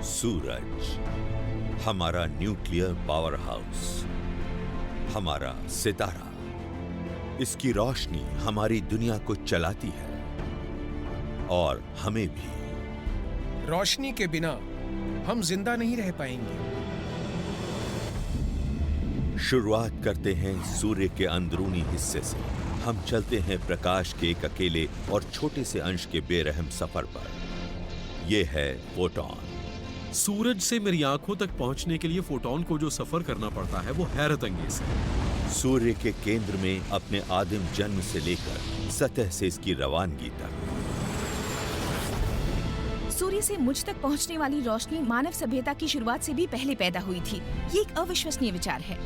सूरज, हमारा nuclear power house, हमारा सितारा। इसकी रोशनी हमारी दुनिया को चलाती है और हमें भी। रोशनी के बिना हम जिंदा नहीं रह पाएंगे। शुरुआत करते हैं सूर्य के अंदरूनी हिस्से से। हम चलते हैं प्रकाश के एक अकेले और छोटे से अंश के बेरहम सफर पर। यह है फोटॉन। सूरज से मेरी आंखों तक पहुंचने के लिए फोटॉन को जो सफर करना पड़ता है वो हैरत अंगेज है। सूर्य के केंद्र में अपने आदिम जन्म से लेकर सतह से इसकी रवानगी तक। सूर्य से मुझ तक पहुंचने वाली रोशनी मानव सभ्यता की शुरुआत से भी पहले पैदा हुई थी। ये एक अविश्वसनीय विचार है।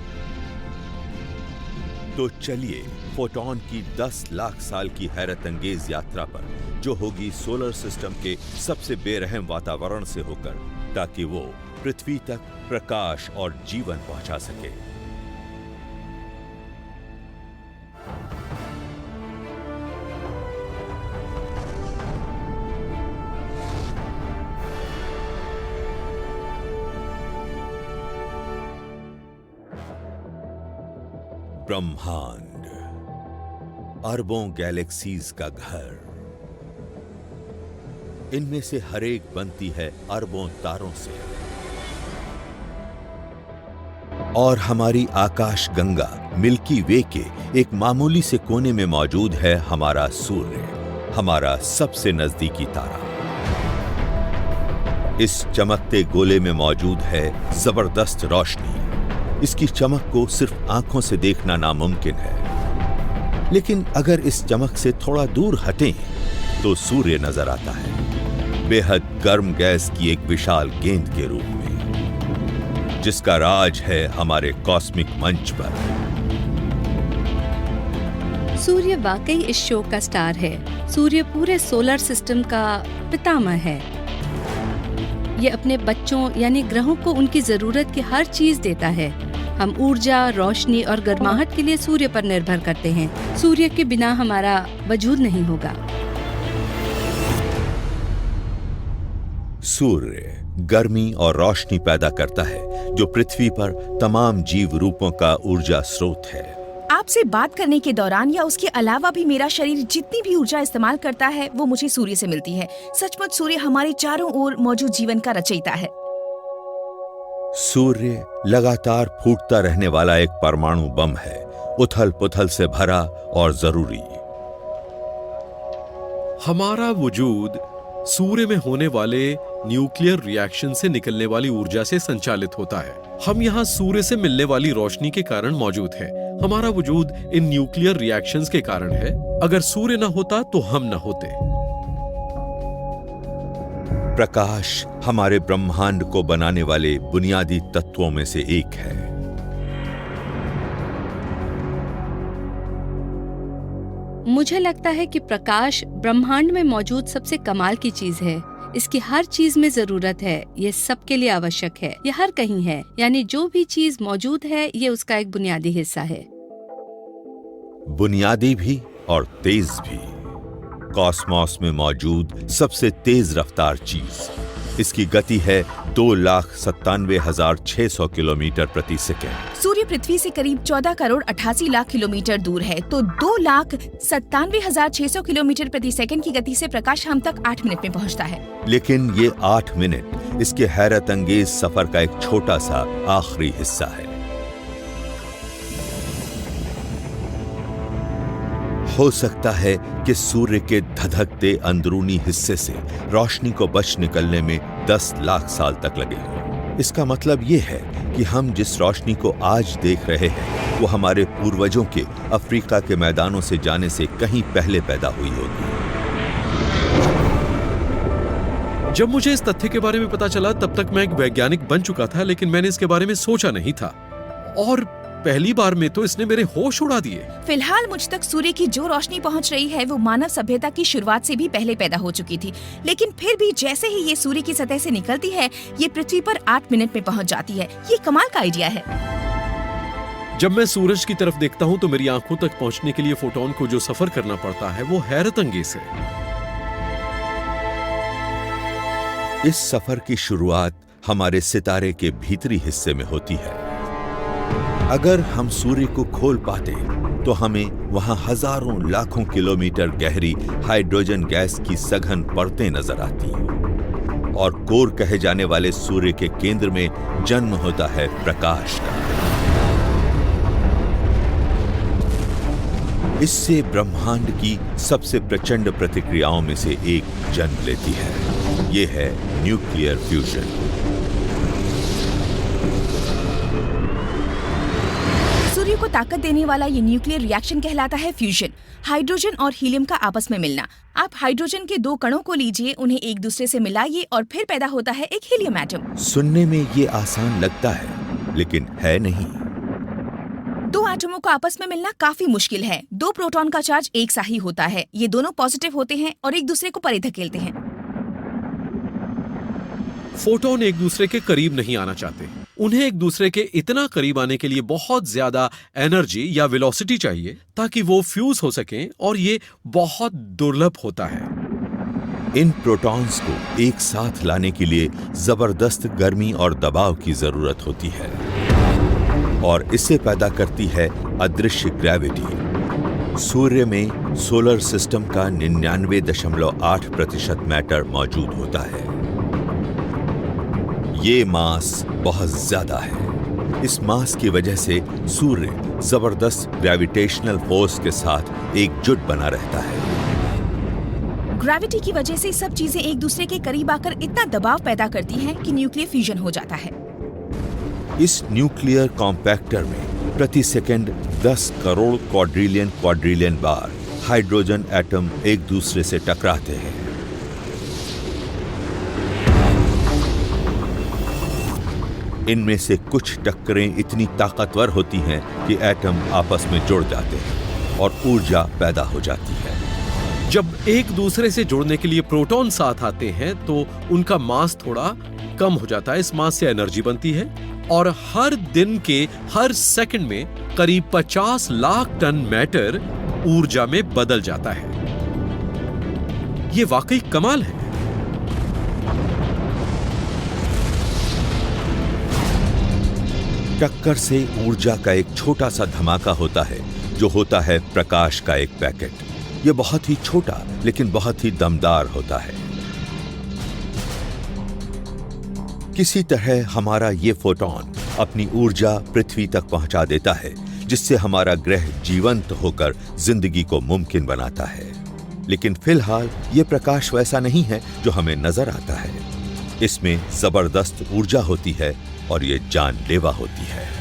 तो चलिए फोटॉन की 10 लाख साल की हैरत अंगेज यात्रा पर, जो होगी सोलर सिस्टम के सबसे बेरहम वातावरण से होकर, ताकि वो पृथ्वी तक प्रकाश और जीवन पहुंचा सके। ब्रह्मांड, अरबों गैलेक्सीज का घर। इनमें से हर एक बनती है अरबों तारों से। और हमारी आकाश गंगा मिल्की वे के एक मामूली से कोने में मौजूद है हमारा सूर्य, हमारा सबसे नजदीकी तारा। इस चमकते गोले में मौजूद है जबरदस्त रोशनी। इसकी चमक को सिर्फ आंखों से देखना नामुमकिन है, लेकिन अगर इस चमक से थोड़ा दूर हटें तो सूर्य नजर आता है, बेहद गर्म गैस की एक विशाल गेंद के रूप में, जिसका राज है हमारे कॉस्मिक मंच पर। सूर्य वाकई इस शो का स्टार है। सूर्य पूरे सोलर सिस्टम का पितामह है। ये अपने बच्चों यानी ग्रहों को उनकी जरूरत की हर चीज देता है। हम ऊर्जा, रोशनी और गर्माहट के लिए सूर्य पर निर्भर करते हैं। सूर्य के बिना हमारा वजूद नहीं होगा। सूर्य गर्मी और रोशनी पैदा करता है, जो पृथ्वी पर तमाम जीव रूपों का ऊर्जा स्रोत है। आपसे बात करने के दौरान या उसके अलावा भी मेरा शरीर जितनी भी ऊर्जा इस्तेमाल करता है वो मुझे सूर्य से मिलती है। सचमुच सूर्य हमारे चारों ओर मौजूद जीवन का रचयिता है। सूर्य लगातार फूटता रहने वाला एक परमाणु बम है, उथल पुथल से भरा और जरूरी। हमारा वजूद सूर्य में होने वाले न्यूक्लियर रिएक्शन से निकलने वाली ऊर्जा से संचालित होता है। हम यहाँ सूर्य से मिलने वाली रोशनी के कारण मौजूद हैं। हमारा वजूद इन न्यूक्लियर रिएक्शंस के कारण है। अगर सूर्य न होता तो हम न होते। प्रकाश हमारे ब्रह्मांड को बनाने वाले बुनियादी तत्वों में से एक है। मुझे लगता है कि प्रकाश ब्रह्मांड में मौजूद सबसे कमाल की चीज है। इसकी हर चीज में जरूरत है। ये सबके लिए आवश्यक है। ये हर कहीं है, यानी जो भी चीज मौजूद है ये उसका एक बुनियादी हिस्सा है। बुनियादी भी और तेज भी। कॉस्मोस में मौजूद सबसे तेज रफ्तार चीज। इसकी गति है 2,97,600 किलोमीटर प्रति सेकेंड। सूर्य पृथ्वी से करीब 14 करोड़ 88 लाख किलोमीटर दूर है, तो 2,97,600 किलोमीटर प्रति सेकंड की गति से प्रकाश हम तक 8 मिनट में पहुंचता है। लेकिन ये 8 मिनट इसके हैरत अंगेज सफर का एक छोटा सा आखिरी हिस्सा है। हो सकता है कि सूर्य के धधकते अंदरूनी हिस्से से रोशनी को बच निकलने में 10 लाख साल तक लगे। इसका मतलब ये है कि हम जिस रोशनी को आज देख रहे हैं वो हमारे पूर्वजों के अफ्रीका के मैदानों से जाने से कहीं पहले पैदा हुई होगी। जब मुझे इस तथ्य के बारे में पता चला तब तक मैं एक वैज्ञानिक बन चुका था, लेकिन मैंने इसके बारे में सोचा नहीं था और पहली बार में तो इसने मेरे होश उड़ा दिए। फिलहाल मुझ तक सूर्य की जो रोशनी पहुंच रही है वो मानव सभ्यता की शुरुआत से भी पहले पैदा हो चुकी थी, लेकिन फिर भी जैसे ही ये सूर्य की सतह से निकलती है ये पृथ्वी पर 8 मिनट में पहुंच जाती है। ये कमाल का आइडिया है। जब मैं सूरज की तरफ देखता हूँ तो मेरी आंखों तक पहुँचने के लिए फोटॉन को जो सफर करना पड़ता है वो हैरत अंगेज है। इस सफर की शुरुआत हमारे सितारे के भीतरी हिस्से में होती है। अगर हम सूर्य को खोल पाते तो हमें वहां हजारों लाखों किलोमीटर गहरी हाइड्रोजन गैस की सघन परतें नजर आती, और कोर कहे जाने वाले सूर्य के केंद्र में जन्म होता है प्रकाश का। इससे ब्रह्मांड की सबसे प्रचंड प्रतिक्रियाओं में से एक जन्म लेती है। यह है न्यूक्लियर फ्यूजन। सूर्य को ताकत देने वाला ये न्यूक्लियर रिएक्शन कहलाता है फ्यूजन। हाइड्रोजन और हीलियम का आपस में मिलना। आप हाइड्रोजन के दो कणों को लीजिए, उन्हें एक दूसरे से मिलाइए और फिर पैदा होता है एक हीलियम एटम। सुनने में ये आसान लगता है, लेकिन है नहीं। दो एटमों का आपस में मिलना काफी मुश्किल है। दो प्रोटॉन का चार्ज एक सा ही होता है। ये दोनों पॉजिटिव होते हैं और एक दूसरे को परे धकेलते हैं। फोटोन एक दूसरे के करीब नहीं आना चाहते। उन्हें एक दूसरे के इतना करीब आने के लिए बहुत ज्यादा एनर्जी या वेलोसिटी चाहिए ताकि वो फ्यूज हो सकें, और ये बहुत दुर्लभ होता है। इन प्रोटॉन्स को एक साथ लाने के लिए जबरदस्त गर्मी और दबाव की जरूरत होती है, और इसे पैदा करती है अदृश्य ग्रेविटी। सूर्य में सोलर सिस्टम का 99.8% मैटर मौजूद होता है। ये मास बहुत ज्यादा है। इस मास की वजह से सूर्य जबरदस्त ग्रेविटेशनल फोर्स के साथ एकजुट बना रहता है। ग्रेविटी की वजह से सब चीजें एक दूसरे के करीब आकर इतना दबाव पैदा करती हैं कि न्यूक्लियर फ्यूजन हो जाता है। इस न्यूक्लियर कॉम्पैक्टर में प्रति सेकंड 10 करोड़ क्वाड्रिलियन बार हाइड्रोजन एटम एक दूसरे से टकराते हैं। इनमें से कुछ टक्करें इतनी ताकतवर होती हैं कि एटम आपस में जुड़ जाते हैं और ऊर्जा पैदा हो जाती है। जब एक दूसरे से जुड़ने के लिए प्रोटॉन साथ आते हैं तो उनका मास थोड़ा कम हो जाता है। इस मास से एनर्जी बनती है, और हर दिन के हर सेकंड में करीब 50 लाख टन मैटर ऊर्जा में बदल जाता है। ये वाकई कमाल है। टक्कर से ऊर्जा का एक छोटा सा धमाका होता है, जो होता है प्रकाश का एक पैकेट। यह बहुत ही छोटा लेकिन बहुत ही दमदार होता है। किसी तरह हमारा ये फोटोन अपनी ऊर्जा पृथ्वी तक पहुंचा देता है, जिससे हमारा ग्रह जीवंत होकर जिंदगी को मुमकिन बनाता है। लेकिन फिलहाल ये प्रकाश वैसा नहीं है जो हमें नजर आता है। इसमें जबरदस्त ऊर्जा होती है और ये जानलेवा होती है।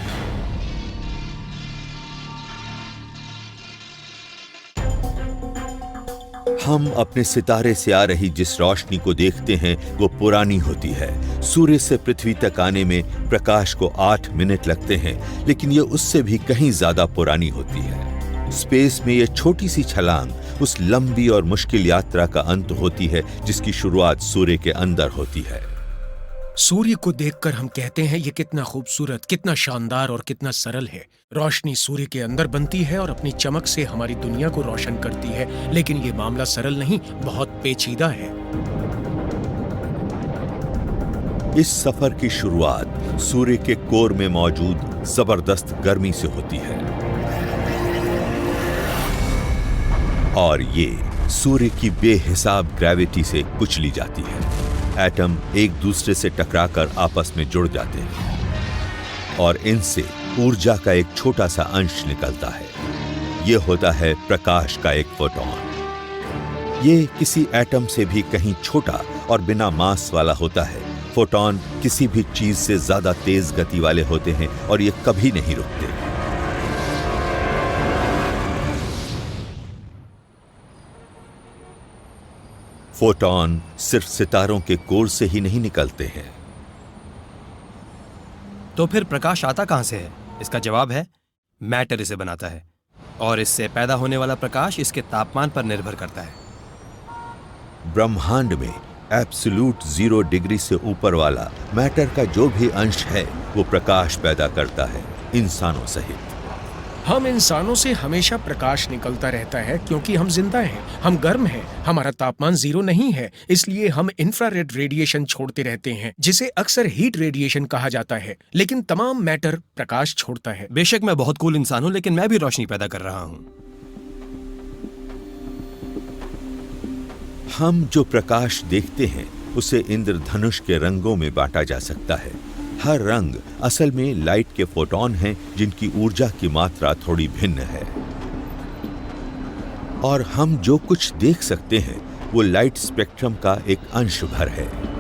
हम अपने सितारे से आ रही जिस रोशनी को देखते हैं वो पुरानी होती है। सूर्य से पृथ्वी तक आने में प्रकाश को 8 मिनट लगते हैं, लेकिन ये उससे भी कहीं ज्यादा पुरानी होती है। स्पेस में ये छोटी सी छलांग उस लंबी और मुश्किल यात्रा का अंत होती है जिसकी शुरुआत सूर्य के अंदर होती है। सूर्य को देखकर हम कहते हैं ये कितना खूबसूरत, कितना शानदार और कितना सरल है। रोशनी सूर्य के अंदर बनती है और अपनी चमक से हमारी दुनिया को रोशन करती है, लेकिन ये मामला सरल नहीं, बहुत पेचीदा है। इस सफर की शुरुआत सूर्य के कोर में मौजूद जबरदस्त गर्मी से होती है, और ये सूर्य की बेहिसाब ग्रेविटी से कुचली जाती है। एटम एक दूसरे से टकराकर आपस में जुड़ जाते हैं और इनसे ऊर्जा का एक छोटा सा अंश निकलता है। यह होता है प्रकाश का एक फोटॉन। ये किसी एटम से भी कहीं छोटा और बिना मास वाला होता है। फोटॉन किसी भी चीज से ज्यादा तेज गति वाले होते हैं और ये कभी नहीं रुकते। फोटॉन सिर्फ सितारों के कोर से ही नहीं निकलते हैं। तो फिर प्रकाश आता कहां से है? इसका जवाब है मैटर इसे बनाता है, और इससे पैदा होने वाला प्रकाश इसके तापमान पर निर्भर करता है। ब्रह्मांड में एब्सोल्यूट 0 डिग्री से ऊपर वाला मैटर का जो भी अंश है वो प्रकाश पैदा करता है, इंसानों सहित। हम इंसानों से हमेशा प्रकाश निकलता रहता है क्योंकि हम जिंदा हैं, हम गर्म हैं, हमारा तापमान 0 नहीं है, इसलिए हम इंफ्रारेड रेडिएशन छोड़ते रहते हैं जिसे अक्सर हीट रेडिएशन कहा जाता है। लेकिन तमाम मैटर प्रकाश छोड़ता है। बेशक मैं बहुत कूल इंसान हूं, लेकिन मैं भी रोशनी पैदा कर रहा हूं। हम जो प्रकाश देखते हैं उसे इंद्रधनुष के रंगों में बांटा जा सकता है। हर रंग असल में लाइट के फोटॉन हैं जिनकी ऊर्जा की मात्रा थोड़ी भिन्न है। और हम जो कुछ देख सकते हैं वो लाइट स्पेक्ट्रम का एक अंश भर है।